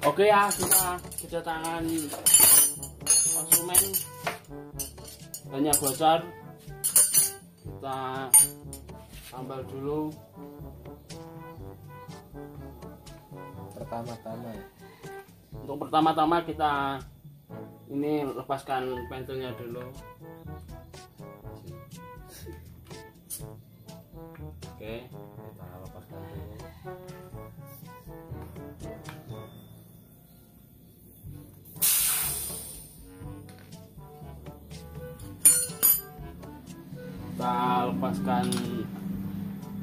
Oke ya, kita kedatangan konsumen banyak bocor. Kita tambal dulu. Pertama-tama ya. Untuk pertama-tama kita ini lepaskan pentilnya dulu. Oke, kita lepaskan dulu. Kita lepaskan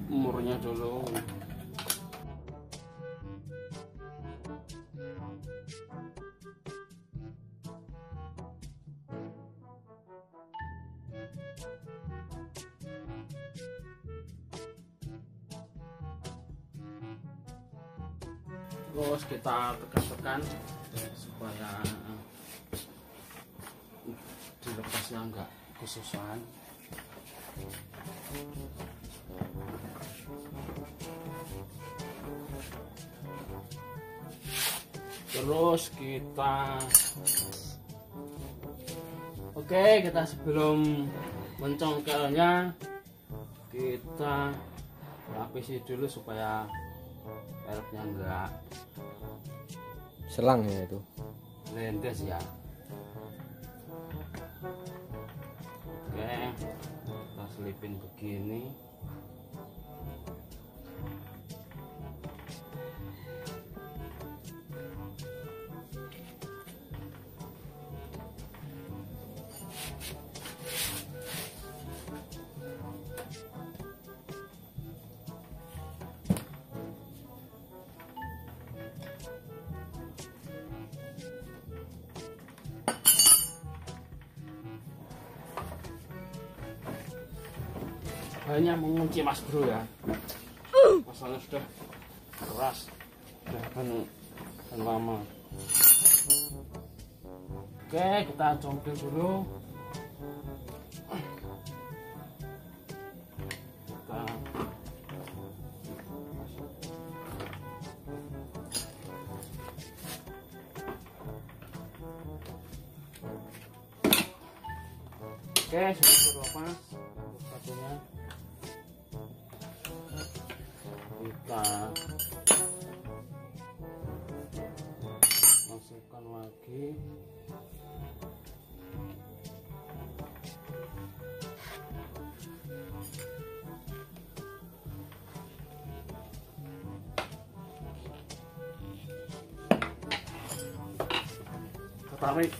murnya dulu. Terus kita tekan-tekan supaya dilepasnya enggak kesusahan. Terus kita kita sebelum mencongkelnya kita lapisi dulu supaya peleknya enggak Selang ya itu. lendes ya. Oke, kita selipin begini. Hanya mengunci Mas Bro ya, masalahnya sudah keras, sudah kan lama. Oke, kita congkel dulu. Oke, sudah terlepas satunya. Kita masukkan lagi. Kita tarik.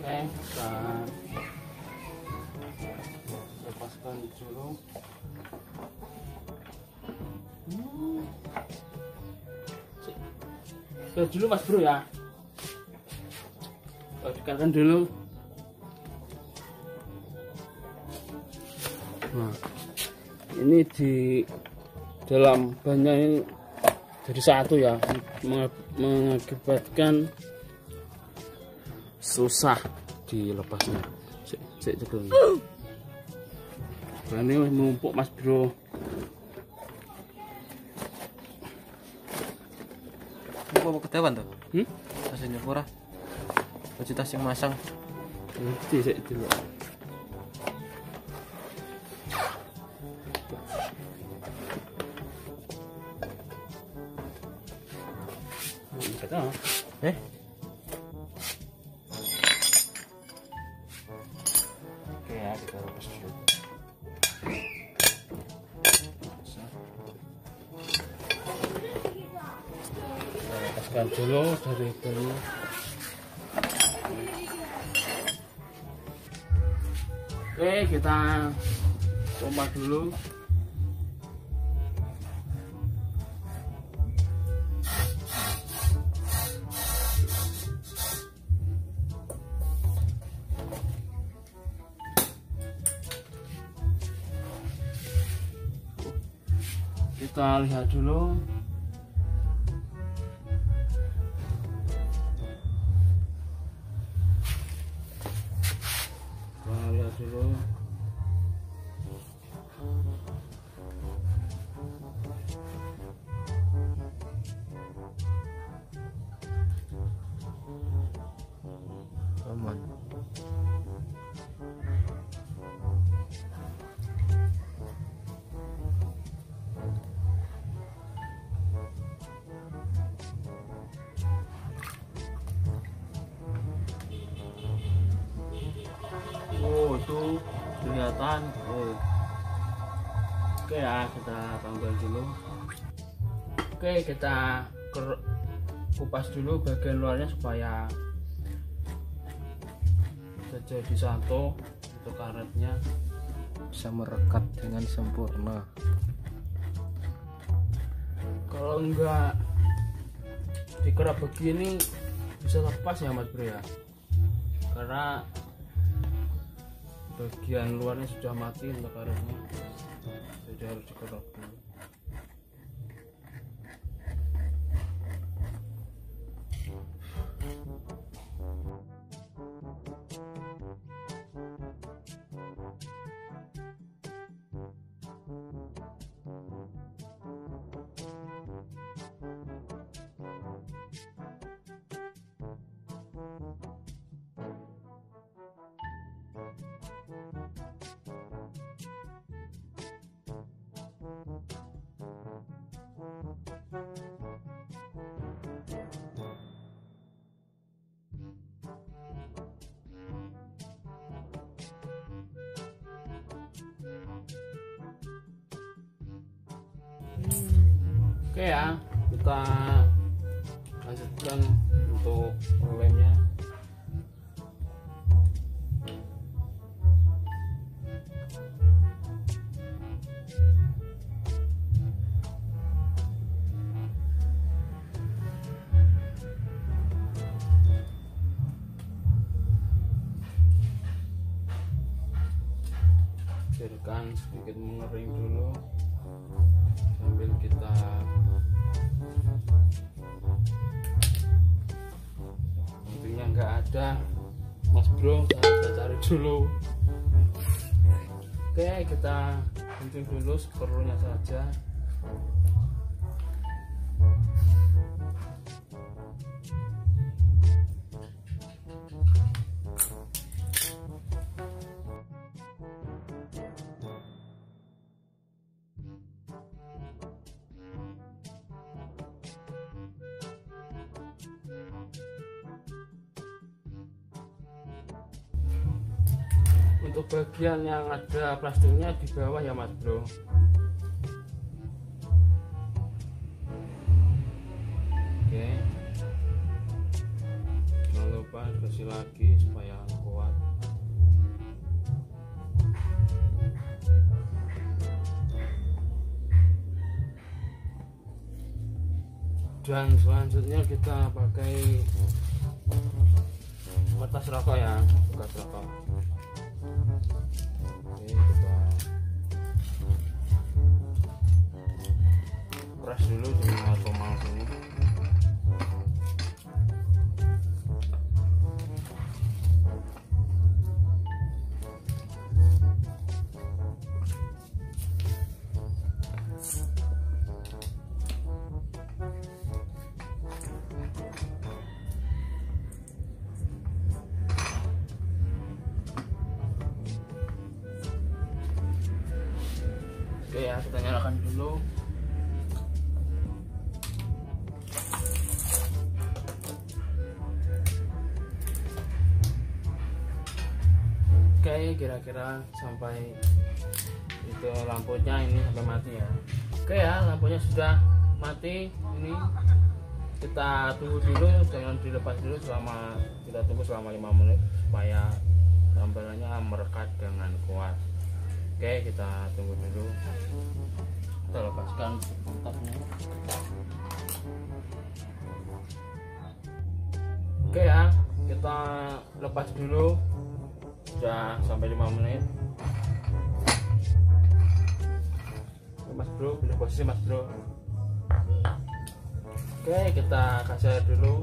Oke, kita lepaskan dulu. Oke dulu Mas Bro ya. Tekankan dulu. Nah, ini di dalam bannya ini jadi satu ya, mengakibatkan susah dilepasnya. Cek cekel. Ini numpuk Mas Bro. Apa ketahuan tuh? Tasnya murah. Baju tas yang masang. Nanti saya dulu. Kata. Oke ya, kita lepas dulu. Panaskan dulu dari banyu. Oke, kita pompa dulu. Kita lihat dulu. Kita lihat dulu. Aman. Oh, itu kelihatan. Oh. Oke ya, kita tambah dulu. Oke, kita kupas dulu bagian luarnya supaya jadi satu untuk karetnya Bisa merekat dengan sempurna. kalau enggak dikerap begini bisa lepas ya Mas Bro ya, karena bagian luarnya sudah mati untuk karetnya, jadi harus dikerap dulu. Oke ya, kita lanjutkan untuk lemnya. Biarkan sedikit mengering dulu sambil kita untungnya nggak ada Mas Bro, kita cari dulu. Oke, kita gunting dulu seperlunya saja. Untuk bagian yang ada plastiknya di bawah ya Mas Bro. Oke, jangan lupa dikasih lagi supaya kuat. Dan selanjutnya kita pakai kertas rokok ya, kertas rokok. Oke, kita peras dulu dengan tomal ini. Oke ya, kita nyalakan dulu. Oke, kira-kira sampai itu lampunya ini sampai mati ya. Oke ya, lampunya sudah mati ini. kita tunggu dulu, jangan dilepas dulu, kita tunggu selama 5 menit supaya tampilannya merekat dengan kuat. Oke, kita tunggu dulu, kita lepaskan kontaknya. Oke ya, kita lepas dulu, sudah sampai 5 menit. Mas bro, pindah posisi mas bro. Oke, kita kasih air dulu.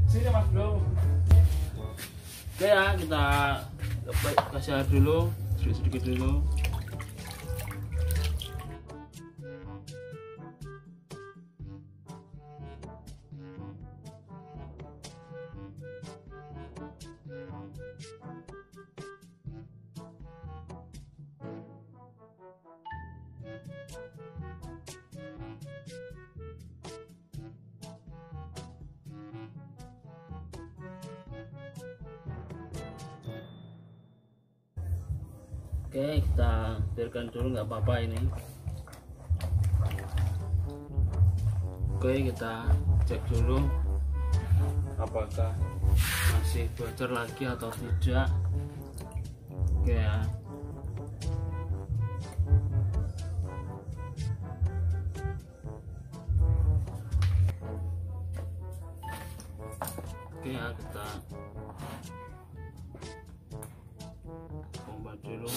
Sini mas bro. Oke ya, kita kasih air dulu, sedikit dulu. Oke, kita biarkan dulu, nggak apa-apa ini. Oke, kita cek dulu apakah masih bocor lagi atau tidak. Oke ya. Oke ya, kita pompa dulu.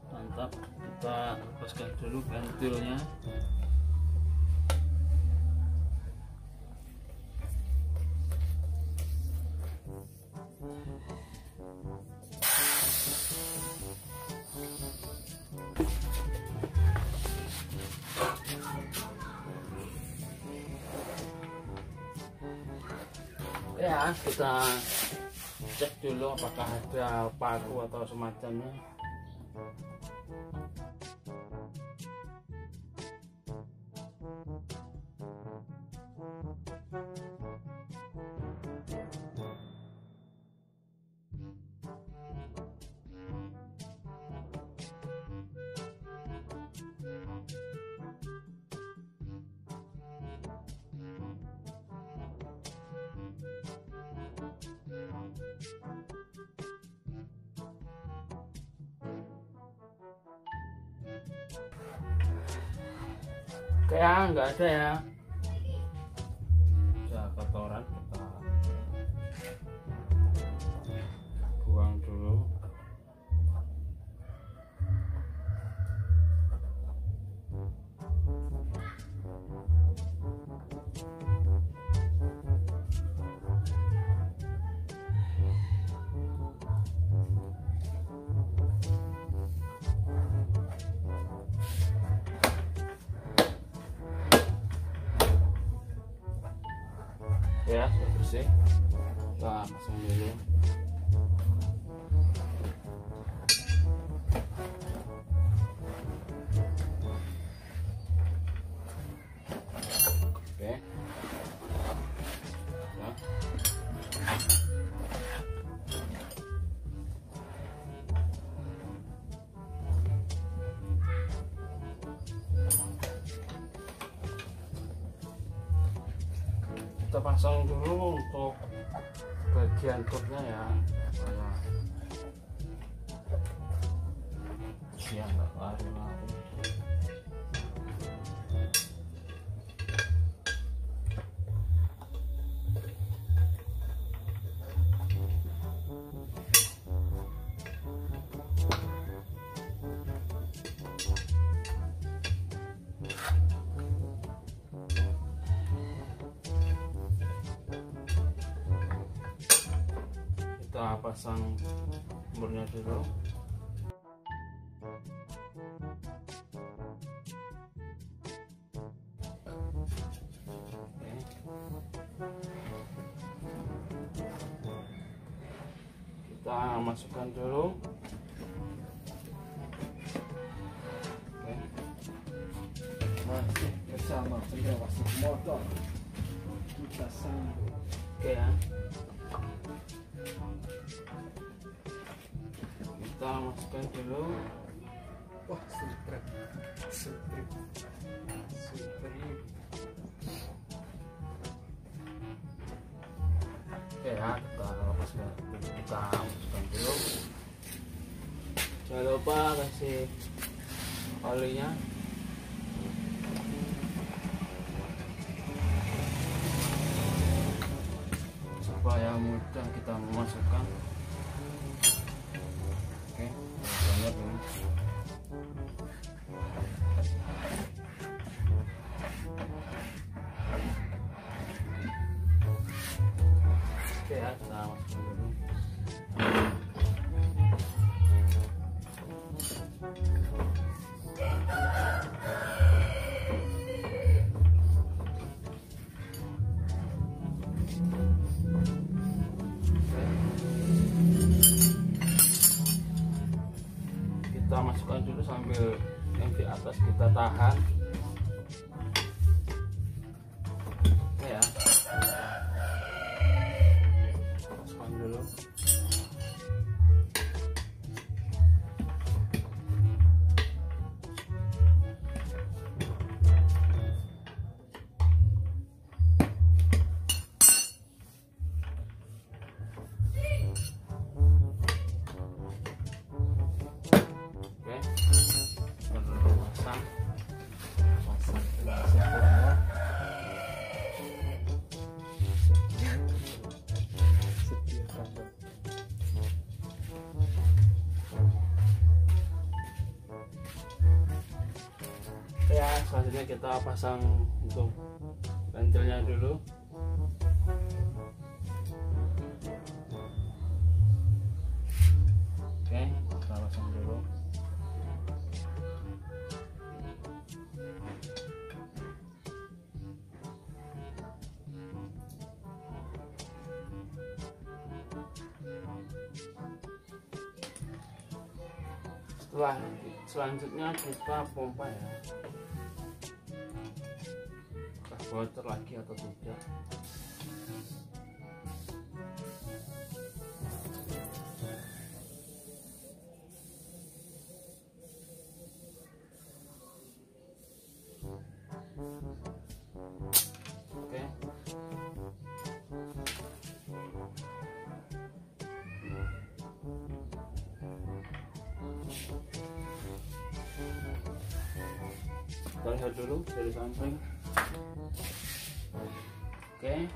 Mantap, kita lepaskan dulu ventilnya. Ya, kita cek dulu apakah ada paku atau semacamnya. Kayak nggak ada ya. Ya, kotoran kita buang dulu. Ya, sudah bersih. Kita pasang dulu. Oke. Ya. Kita pasang dulu untuk bagian tutnya ya, supaya dia nggak lari-lari. Kita pasang sumbernya dulu. kita masukkan dulu. Oke. Masih bersama pengawas motor kita sambung. Oke ya. Kita masukkan dulu. Wah, suprep. Oke ya, kita masukkan dulu. Jangan lupa kasih olinya. Supaya mudah kita memasukkan. Oke, banyak ini. Oke ya, kita masukkan dulu. Kita masukkan dulu sambil yang di atas kita tahan. Oke ya, masukkan dulu. Ya, selanjutnya kita pasang untuk pentilnya dulu. Oke, kita pasang dulu. Selanjutnya kita pompa ya, apakah bocor lagi atau tidak. Oke. Kita lihat dulu dari samping. Oke,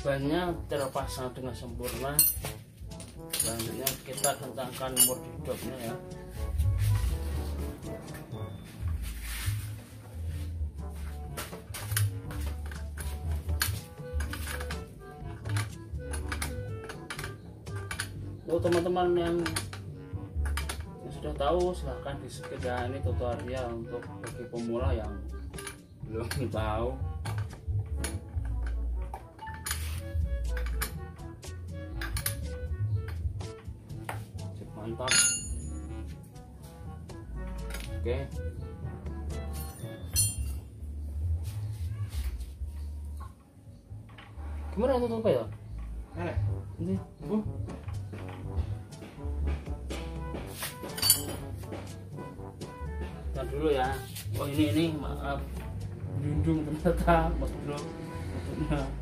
bannya terpasang dengan sempurna. Selanjutnya kita kencangkan mode hidupnya ya. Untuk teman-teman yang sudah tahu, silahkan di skip ya. Ini tutorial untuk bagi pemula yang belum tahu. Mantap. Oke, gimana tutupnya ya? Mana? Ini Ntar dulu ya. Oh ini maaf, gelundung ternyata, Mas Bro.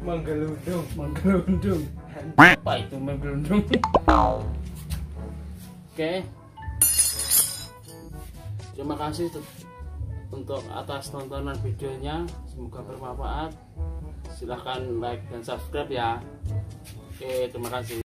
Menggelundung. Apa itu menggelundung? Oke. Terima kasih untuk atas tontonan videonya. Semoga bermanfaat. Silahkan like dan subscribe ya. Oke, terima kasih.